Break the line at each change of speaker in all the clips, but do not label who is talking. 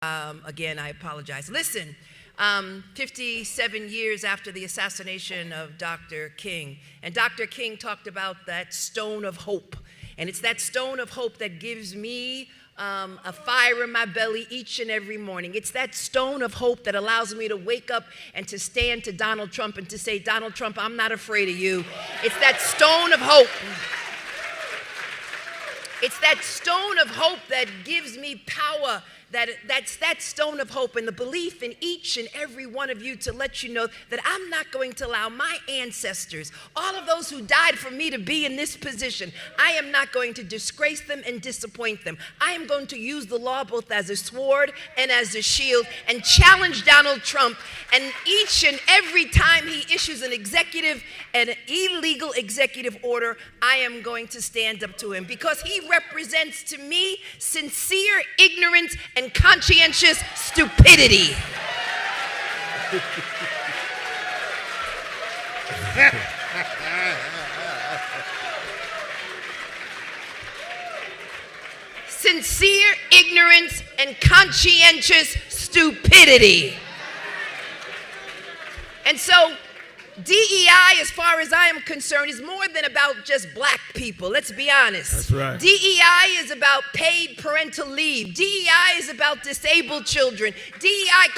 Again, I apologize. Listen, 57 years after the assassination of Dr. King, and Dr. King talked about that stone of hope. And it's that stone of hope that gives me a fire in my belly each and every morning. It's that stone of hope that allows me to wake up and to stand to Donald Trump and to say, Donald Trump, I'm not afraid of you. It's that stone of hope. It's that stone of hope that gives me power. That's that stone of hope and the belief in each and every one of you to let you know that I'm not going to allow my ancestors, all of those who died for me, to be in this position. I am not going to disgrace them and disappoint them. I am going to use the law both as a sword and as a shield and challenge Donald Trump. And each and every time he issues an illegal executive order, I am going to stand up to him because he represents to me sincere ignorance and conscientious stupidity. Sincere ignorance and conscientious stupidity. And so DEI, as far as I am concerned, is more than about just black people. Let's be honest.
That's right.
DEI is about paid parental leave. DEI is about disabled children. DEI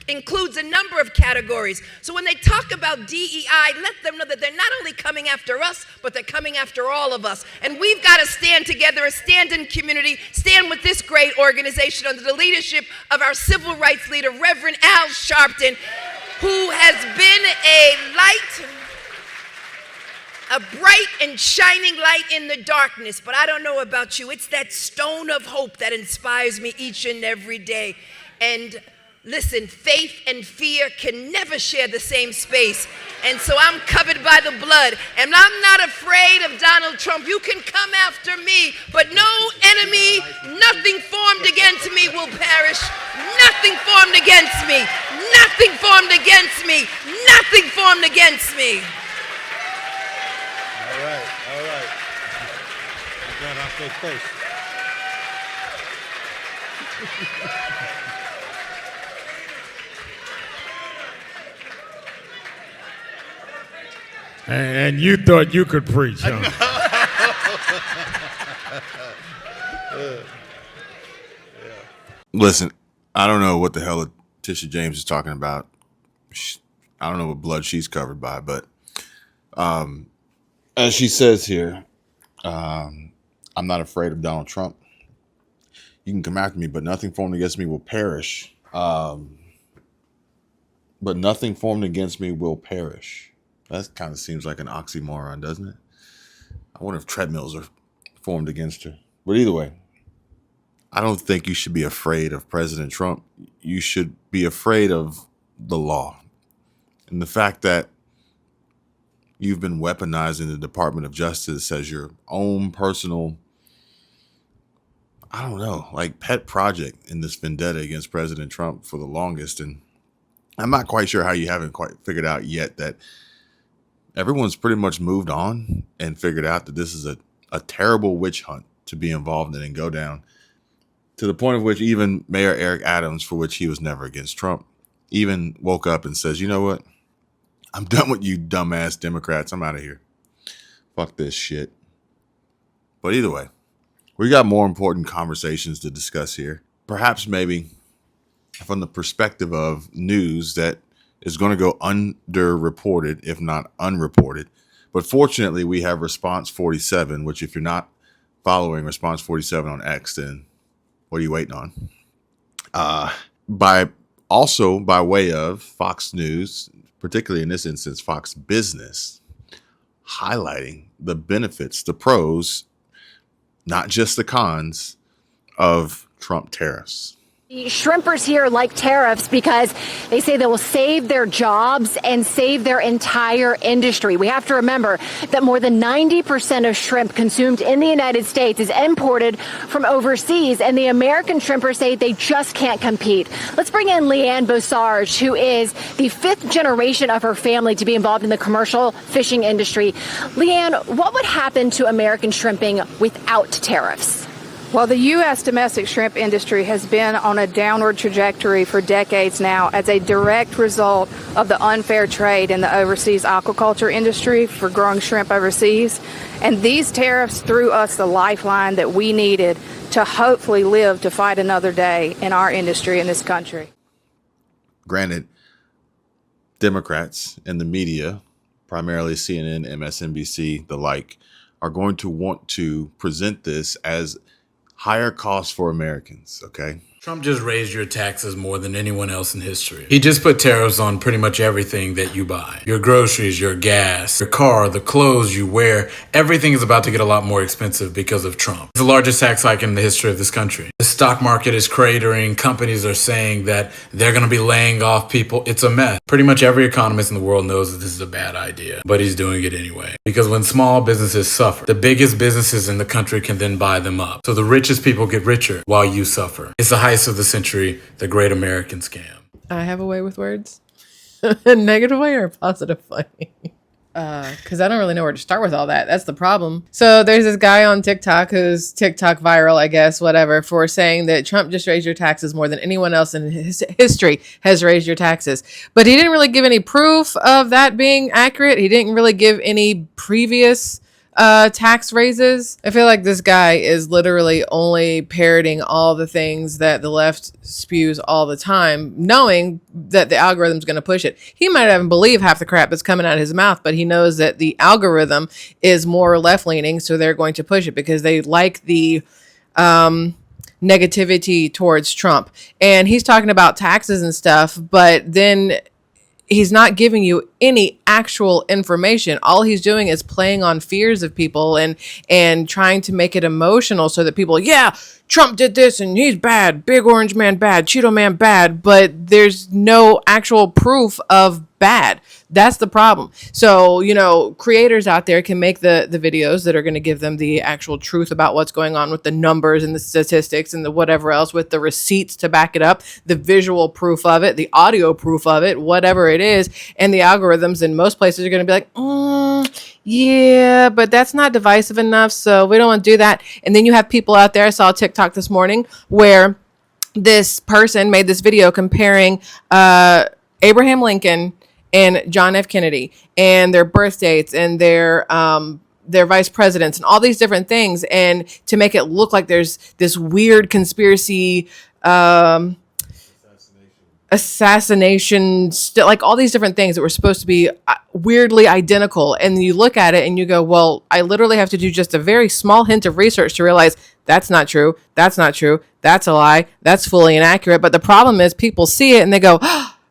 includes a number of categories. So when they talk about DEI, let them know that they're not only coming after us, but they're coming after all of us. And we've got to stand together, stand in community, stand with this great organization under the leadership of our civil rights leader, Reverend Al Sharpton, who has been a bright and shining light in the darkness. But I don't know about you. It's that stone of hope that inspires me each and every day. And listen, faith and fear can never share the same space. And so I'm covered by the blood. And I'm not afraid of Donald Trump. You can come after me, but no enemy, nothing formed against me will perish. Nothing formed against me. Nothing formed against me. Nothing formed against me.
All right, all right. Again, I'll stay close. And you thought you could preach, huh?
Listen, I don't know what the hell Letitia James is talking about. I don't know what blood she's covered by, but as she says here, I'm not afraid of Donald Trump. You can come after me, but nothing formed against me will perish. But nothing formed against me will perish. That kind of seems like an oxymoron, doesn't it? I wonder if treadmills are formed against her. But either way, I don't think you should be afraid of President Trump. You should be afraid of the law. And the fact that you've been weaponizing the Department of Justice as your own personal, I don't know, like pet project in this vendetta against President Trump for the longest. And I'm not quite sure how you haven't quite figured out yet that everyone's pretty much moved on and figured out that this is a terrible witch hunt to be involved in and go down, to the point of which even Mayor Eric Adams, for which he was never against Trump, even woke up and says, you know what? I'm done with you dumbass Democrats. I'm out of here. Fuck this shit. But either way, we got more important conversations to discuss here. Perhaps maybe from the perspective of news that is going to go underreported, if not unreported. But fortunately, we have Response 47, which if you're not following Response 47 on X, then what are you waiting on? By way of Fox News, particularly in this instance, Fox Business, highlighting the benefits, the pros, not just the cons of Trump tariffs.
Shrimpers here like tariffs because they say they will save their jobs and save their entire industry. We have to remember that more than 90% of shrimp consumed in the United States is imported from overseas, and the American shrimpers say they just can't compete. Let's bring in Leanne Bosarge, who is the fifth generation of her family to be involved in the commercial fishing industry. Leanne, what would happen to American shrimping without tariffs?
Well, the U.S. domestic shrimp industry has been on a downward trajectory for decades now as a direct result of the unfair trade in the overseas aquaculture industry for growing shrimp overseas. And these tariffs threw us the lifeline that we needed to hopefully live to fight another day in our industry in this country.
Granted, Democrats and the media, primarily CNN, MSNBC, the like, are going to want to present this as higher costs for Americans, okay?
Trump just raised your taxes more than anyone else in history. He just put tariffs on pretty much everything that you buy. Your groceries, your gas, your car, the clothes you wear, everything is about to get a lot more expensive because of Trump. It's the largest tax hike in the history of this country. The stock market is cratering. Companies are saying that they're going to be laying off people. It's a mess. Pretty much every economist in the world knows that this is a bad idea, but he's doing it anyway. Because when small businesses suffer, the biggest businesses in the country can then buy them up. So the richest people get richer while you suffer. It's the heist of the century, the great American scam.
I have a way with words. A negative way or a positive way? Because I don't really know where to start with all that. That's the problem. So there's this guy on TikTok who's TikTok viral, I guess, whatever, for saying that Trump just raised your taxes more than anyone else in his history has raised your taxes. But he didn't really give any proof of that being accurate. He didn't really give any previous tax raises. I feel like this guy is literally only parroting all the things that the left spews all the time, knowing that the algorithm's going to push it. He might not even believe half the crap that's coming out of his mouth, but he knows that the algorithm is more left leaning, so they're going to push it because they like the negativity towards Trump. And he's talking about taxes and stuff, but then he's not giving you any actual information. All he's doing is playing on fears of people and trying to make it emotional so that people, yeah, Trump did this and he's bad, big orange man bad, Cheeto man bad, but there's no actual proof of bad. That's the problem. So, you know, creators out there can make the videos that are going to give them the actual truth about what's going on with the numbers and the statistics and the whatever else, with the receipts to back it up, the visual proof of it, the audio proof of it, whatever it is. And the algorithms in most places are going to be like, yeah, but that's not divisive enough, so we don't want to do that. And then you have people out there. I saw a TikTok this morning where this person made this video comparing Abraham Lincoln and John F. Kennedy and their birth dates and their vice presidents and all these different things, and to make it look like there's this weird conspiracy assassination, like all these different things that were supposed to be weirdly identical. And you look at it and you go, well, I literally have to do just a very small hint of research to realize that's not true. That's not true. That's a lie. That's fully inaccurate. But the problem is people see it and they go,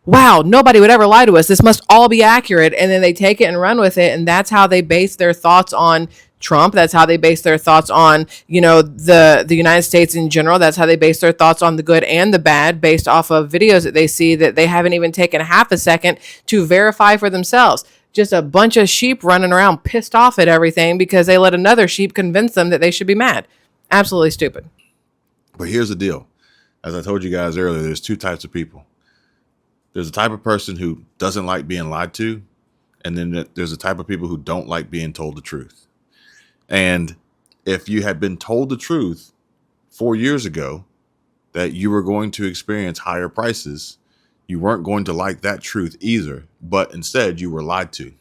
wow, nobody would ever lie to us. This must all be accurate. And then they take it and run with it. And that's how they base their thoughts on Trump. That's how they base their thoughts on, you know, the United States in general. That's how they base their thoughts on the good and the bad based off of videos that they see that they haven't even taken half a second to verify for themselves. Just a bunch of sheep running around pissed off at everything because they let another sheep convince them that they should be mad. Absolutely stupid.
But here's the deal. As I told you guys earlier, there's two types of people. There's a type of person who doesn't like being lied to, and then there's a type of people who don't like being told the truth. And if you had been told the truth 4 years ago that you were going to experience higher prices, you weren't going to like that truth either, but instead you were lied to.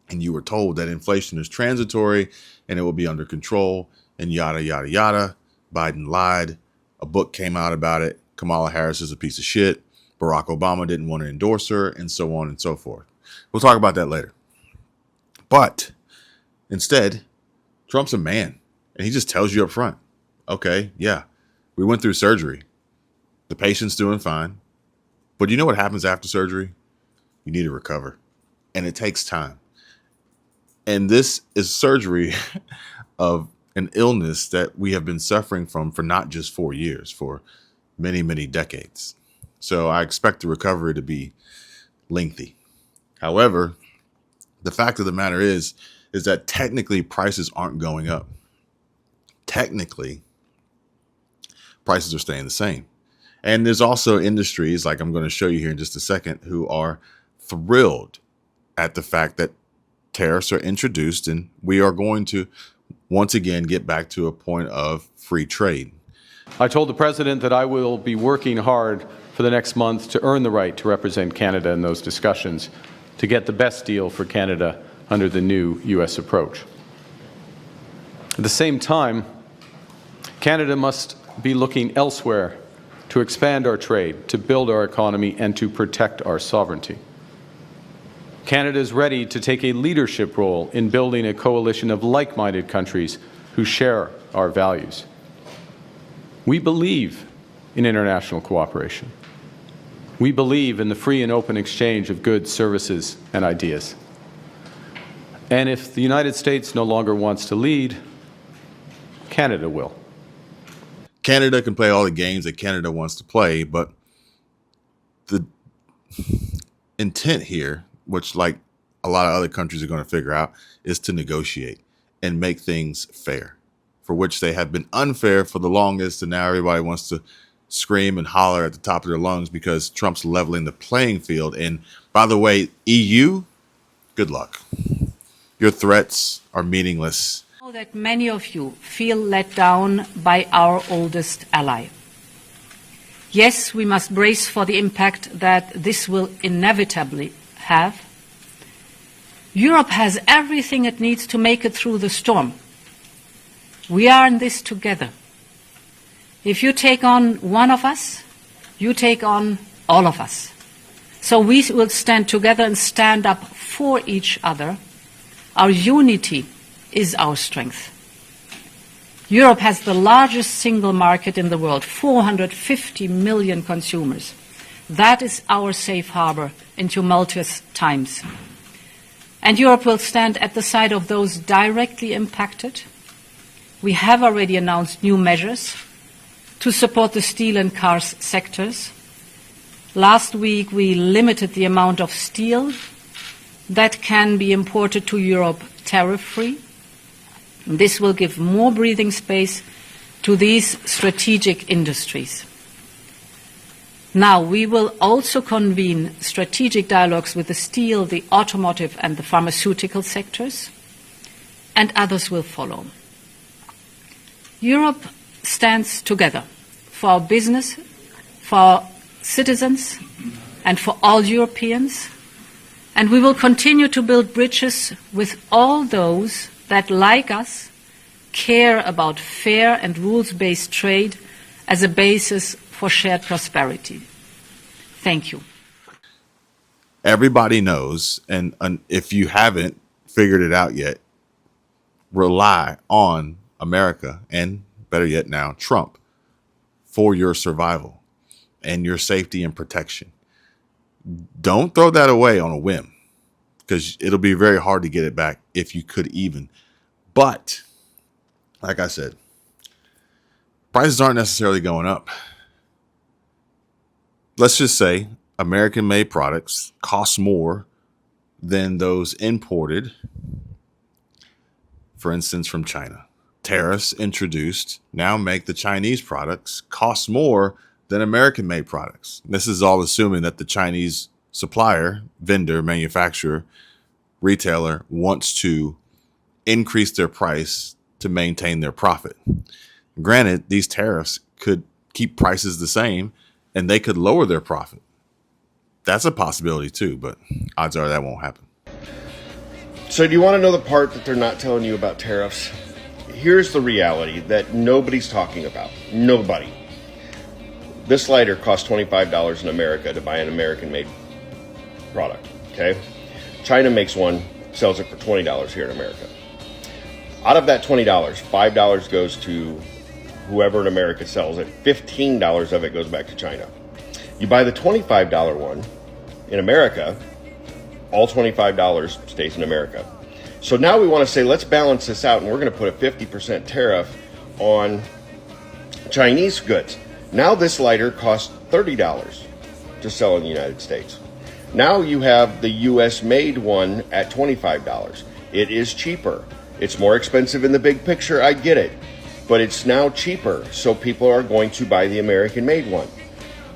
And you were told that inflation is transitory and it will be under control and yada, yada, yada. Biden lied. A book came out about it. Kamala Harris is a piece of shit. Barack Obama didn't want to endorse her, and so on and so forth. We'll talk about that later. But instead, Trump's a man, and he just tells you up front, okay, yeah, we went through surgery. The patient's doing fine. But you know what happens after surgery? You need to recover, and it takes time. And this is surgery of an illness that we have been suffering from for not just 4 years, for many, many decades. So I expect the recovery to be lengthy. However, the fact of the matter is that technically prices aren't going up. Technically, prices are staying the same. And there's also industries, like I'm going to show you here in just a second, who are thrilled at the fact that tariffs are introduced and we are going to once again get back to a point of free trade.
I told the President that I will be working hard for the next month to earn the right to represent Canada in those discussions, to get the best deal for Canada under the new U.S. approach. At the same time, Canada must be looking elsewhere to expand our trade, to build our economy, and to protect our sovereignty. Canada is ready to take a leadership role in building a coalition of like-minded countries who share our values. We believe in international cooperation. We believe in the free and open exchange of goods, services, and ideas. And if the United States no longer wants to lead, Canada will.
Canada can play all the games that Canada wants to play, but the intent here, which like a lot of other countries are going to figure out, is to negotiate and make things fair, for which they have been unfair for the longest, and now everybody wants to scream and holler at the top of their lungs because Trump's leveling the playing field. And by the way, EU, good luck. Your threats are meaningless.
I know that many of you feel let down by our oldest ally. Yes, we must brace for the impact that this will inevitably have. Europe has everything it needs to make it through the storm. We are in this together. If you take on one of us, you take on all of us. So we will stand together and stand up for each other. Our unity is our strength. Europe has the largest single market in the world, 450 million consumers. That is our safe harbor in tumultuous times. And Europe will stand at the side of those directly impacted. We have already announced new measures to support the steel and cars sectors. Last week, we limited the amount of steel that can be imported to Europe tariff-free. This will give more breathing space to these strategic industries. Now, we will also convene strategic dialogues with the steel, the automotive, and the pharmaceutical sectors, and others will follow. Europe stands together for our business, for our citizens, and for all Europeans, and we will continue to build bridges with all those that, like us, care about fair and rules-based trade as a basis for shared prosperity. Thank you.
Everybody knows, and if you haven't figured it out yet, rely on America, and better yet now, Trump, for your survival and your safety and protection. Don't throw that away on a whim, because it'll be very hard to get it back if you could even. But like I said, prices aren't necessarily going up. Let's just say American-made products cost more than those imported, for instance, from China. Tariffs introduced now make the Chinese products cost more than American-made products. This is all assuming that the Chinese supplier, vendor, manufacturer, retailer wants to increase their price to maintain their profit. Granted, these tariffs could keep prices the same and they could lower their profit. That's a possibility too, but odds are that won't happen.
So do you want to know the part that they're not telling you about tariffs? Here's the reality that nobody's talking about. Nobody. This lighter costs $25 in America to buy an American-made product, okay? China makes one, sells it for $20 here in America. Out of that $20, $5 goes to whoever in America sells it. $15 of it goes back to China. You buy the $25 one in America, all $25 stays in America. So now we want to say, let's balance this out, and we're going to put a 50% tariff on Chinese goods. Now this lighter costs $30 to sell in the United States. Now you have the US-made one at $25. It is cheaper. It's more expensive in the big picture, I get it. But it's now cheaper, so people are going to buy the American-made one.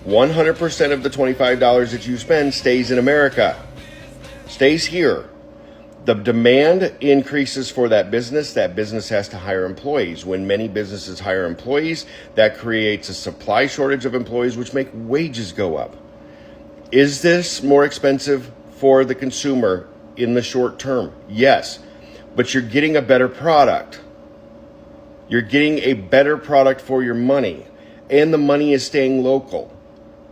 100% of the $25 that you spend stays in America. Stays here. The demand increases for that business has to hire employees. When many businesses hire employees, that creates a supply shortage of employees, which make wages go up. Is this more expensive for the consumer in the short term? Yes, but you're getting a better product. You're getting a better product for your money, and the money is staying local.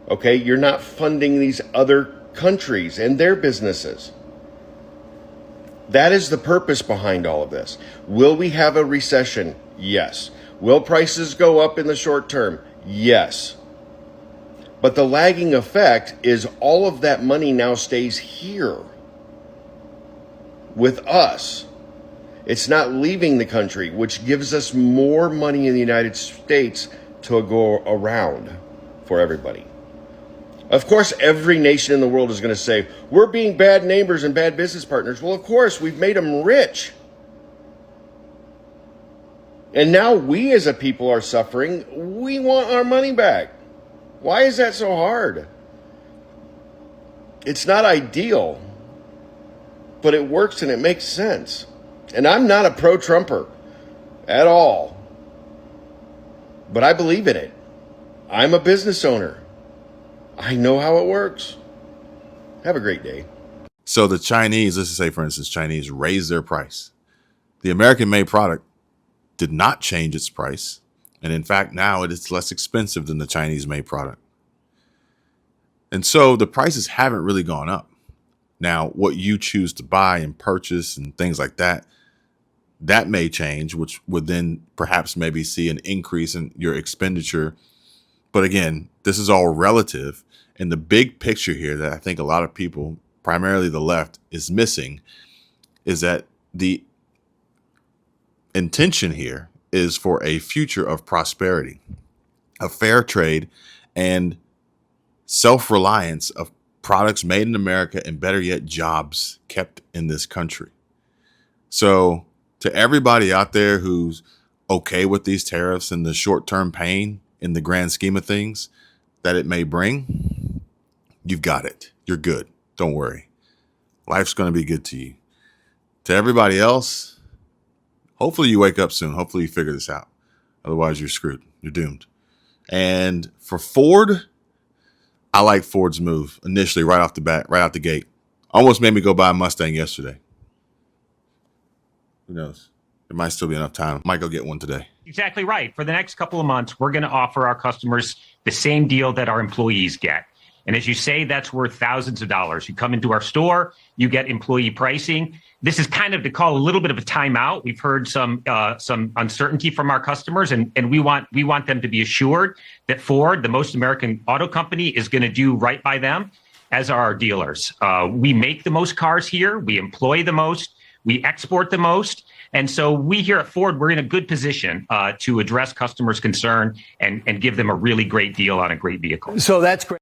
Okay, you're not funding these other countries and their businesses. That is the purpose behind all of this. Will we have a recession? Yes. Will prices go up in the short term? Yes. But the lagging effect is all of that money now stays here with us. It's not leaving the country, which gives us more money in the United States to go around for everybody. Of course, every nation in the world is going to say, we're being bad neighbors and bad business partners. Well, of course, we've made them rich. And now we as a people are suffering. We want our money back. Why is that so hard? It's not ideal, but it works and it makes sense. And I'm not a pro-Trumper at all, but I believe in it. I'm a business owner. I know how it works. Have a great day.
So the Chinese, let's just say, for instance, Chinese raised their price. The American-made product did not change its price. And in fact, now it is less expensive than the Chinese-made product. And so the prices haven't really gone up. Now, what you choose to buy and purchase and things like that, that may change, which would then perhaps maybe see an increase in your expenditure. But again, this is all relative. And the big picture here that I think a lot of people, primarily the left, is missing is that the intention here is for a future of prosperity, a fair trade, and self-reliance of products made in America, and better yet, jobs kept in this country. So to everybody out there who's okay with these tariffs and the short-term pain in the grand scheme of things that it may bring, you've got it. You're good. Don't worry. Life's going to be good to you. To everybody else, hopefully you wake up soon. Hopefully you figure this out. Otherwise, you're screwed. You're doomed. And for Ford, I like Ford's move initially, right off the bat, right out the gate. Almost made me go buy a Mustang yesterday. Who knows? There might still be enough time. Might go get one today.
Exactly right. For the next couple of months, we're going to offer our customers the same deal that our employees get. And as you say, that's worth thousands of dollars. You come into our store, you get employee pricing. This is kind of to call a little bit of a timeout. We've heard some uncertainty from our customers, and we want them to be assured that Ford, the most American auto company, is going to do right by them, as are our dealers. We make the most cars here. We employ the most. We export the most. And so we here at Ford, we're in a good position to address customers' concern and give them a really great deal on a great vehicle.
So that's great.